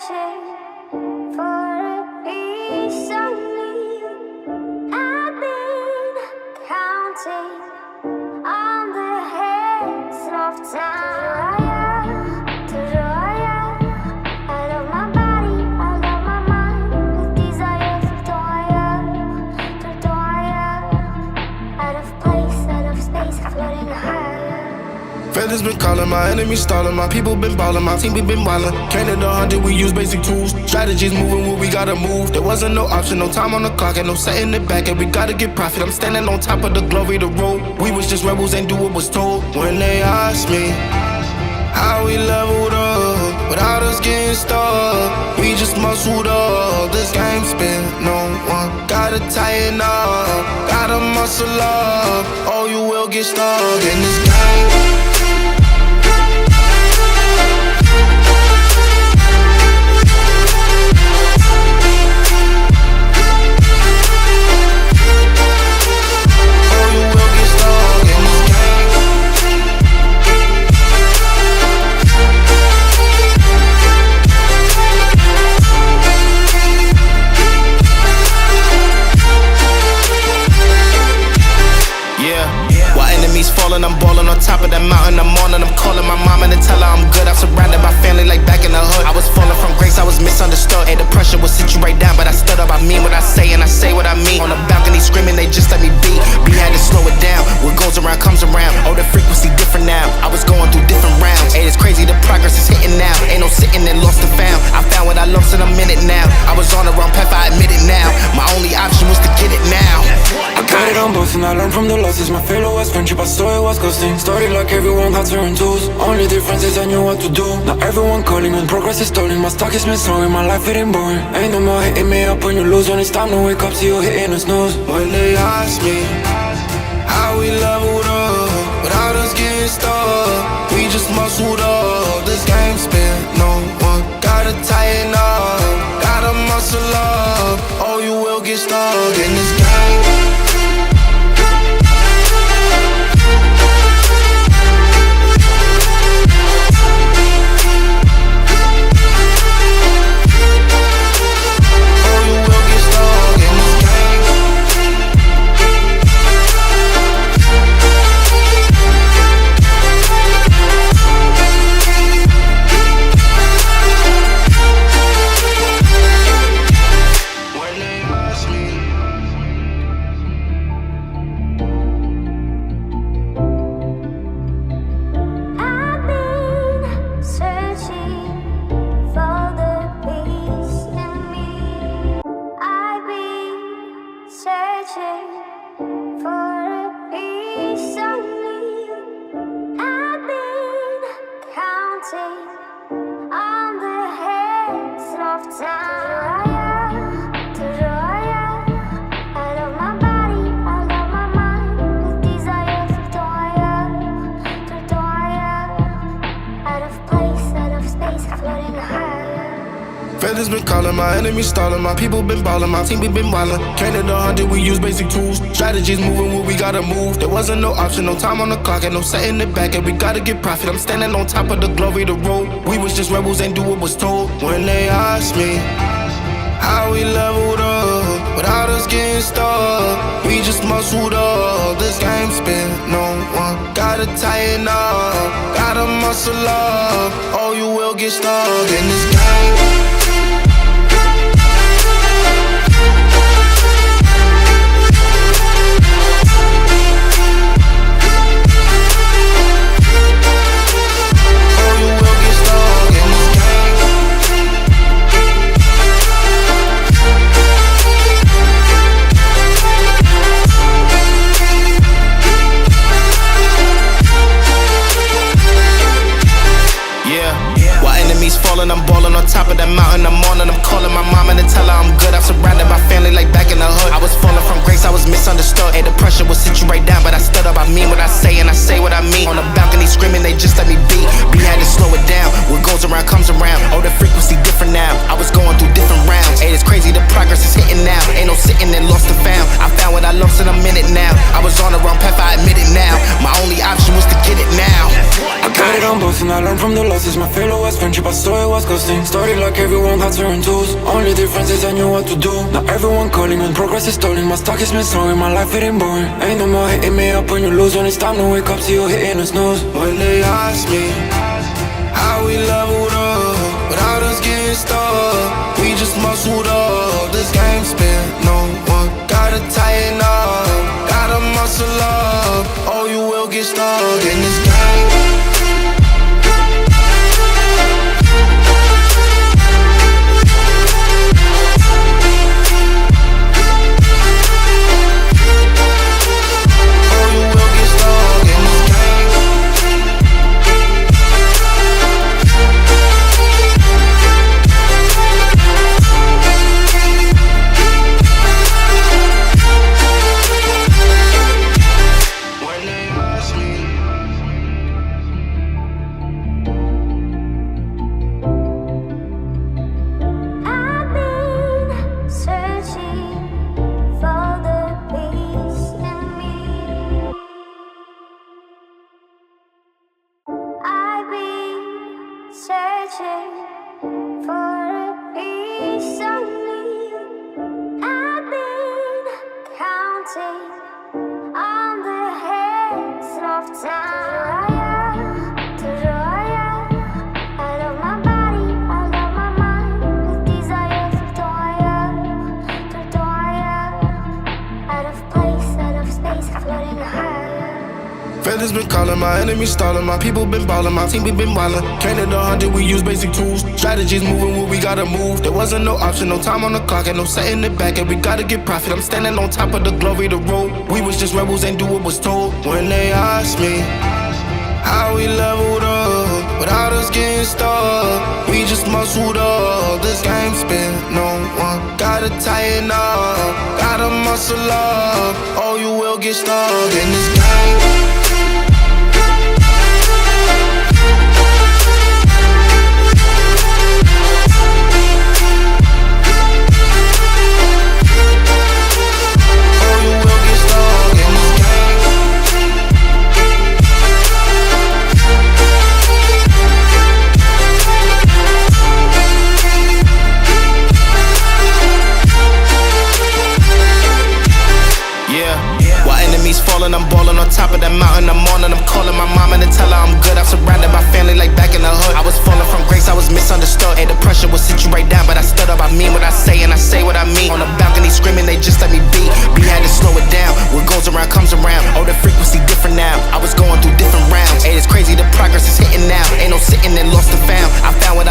searching for a piece of me. I've been counting on the hands of time. I love my body, I love my mind, with desire to out of place, out of space, floating higher. Feathers been calling, my enemies stalling, my people been balling, my team we been wildin'. Counted 100, we use basic tools. Strategies moving where we gotta move. There wasn't no option, no time on the clock, and no setting it back, and we gotta get profit. I'm standing on top of the glory, the road. We was just rebels, ain't do what was told. When they asked me how we leveled up, without us getting stuck, we just muscled up. This game spin, no one gotta tighten up, gotta muscle up, or you will get stuck in this game. I'm ballin' on top of that mountain, I'm on and I'm calling my mama to tell her I'm good. I'm surrounded by family like back in the hood. I was falling from grace, I was misunderstood. Hey, the pressure would sit you right down, but I stood up. I mean what I say and I say what I mean. On the balcony screaming, they just let me be. We had to slow it down, what goes around comes around. Oh, the frequency different now, I was going through different rounds. Hey, it's crazy, the progress is hitting now. Ain't no sitting and lost and found. I found what I lost in a minute now. I was on the wrong path, I admit it now. My only option was to get it now. I got it on both and I learned from the losses. My failure was friendship, I saw it was ghosting. Started like everyone had certain tools. Only difference is I knew what to do. Now everyone calling when progress is stalling. My stock is missing, my life hitting boring. Ain't no more hitting me up when you lose. When it's time to wake up, see you hitting a snooze. When they ask me how we leveled up, without us getting stuck, we just muscled up. This game spin, no one gotta tighten up, gotta muscle up, or you will get stuck in this game. Searching for a piece of me. I've been counting on the hands of time. I love my body, I love my mind, with desire to out of place, out of space, floating higher. Feathers been calling, my enemies stalling, my people been ballin', my team we been wildin'. Counted 100, we use basic tools. Strategies moving where we gotta move. There wasn't no option, no time on the clock, and no setting it back, and we gotta get profit. I'm standing on top of the glory, the road. We was just rebels, ain't do what was told. When they asked me how we leveled up, without us getting stuck, we just muscled up. This game spin, no one gotta tighten up, gotta muscle up, or you will get stuck in this game. I'm ballin' on top of that mountain, I'm on and I'm calling my mama to tell her I'm good. I'm surrounded by family like back in the hood. I was falling from grace, I was misunderstood. Hey, the pressure would sit you right down, but I stood up. I mean what I say and I say what I mean. On the balcony screaming, they just let me be. We had to slow it down, what goes around comes around. Oh, the frequency different now, I was going through different rounds. Hey, it's crazy, the progress is hitting now. Ain't no sitting and lost and found. I found what I lost in a minute now. I was on the wrong path, I admit it now. My only option was to get it now. I got it on both and I learned from the losses. My failure was friendship, I saw it was ghosting. Started like everyone had certain tools. Only difference is I knew what to do. Now everyone calling when progress is stalling. My stock is missing, my life getting boring. Ain't no more hitting me up when you lose. When it's time to wake up, see you hitting the snooze. When they ask me how we leveled up without us getting stuck, we just muscled up. This game spin, no one gotta tighten up, gotta muscle up, or you will get stuck in this game. Searching for a piece of me. I've been counting on the hands of time. I love my body, I love my mind, with desire to out of place, out of space, floating high. Feathers been calling, my enemies stalling, my people been balling, my team we been wildin'. Counted 100, we use basic tools. Strategies moving where we gotta move. There wasn't no option, no time on the clock, and no setting it back, and we gotta get profit. I'm standing on top of the glory, the road. We was just rebels and do what was told. When they asked me how we leveled up without us getting stuck, we just muscled up. This game spin, no one gotta tighten up, gotta muscle up, or you will get stuck in this game. I'm ballin' on top of that mountain, I'm on and I'm calling my mama to tell her I'm good. I'm surrounded by family like back in the hood. I was falling from grace, I was misunderstood. Hey, the pressure will sit you right down, but I stood up. I mean what I say and I say what I mean. On the balcony screaming, they just let me be. We had to slow it down, what goes around comes around. Oh, the frequency different now, I was going through different rounds. Hey, it's crazy, the progress is hitting now. Ain't no sitting and lost the family.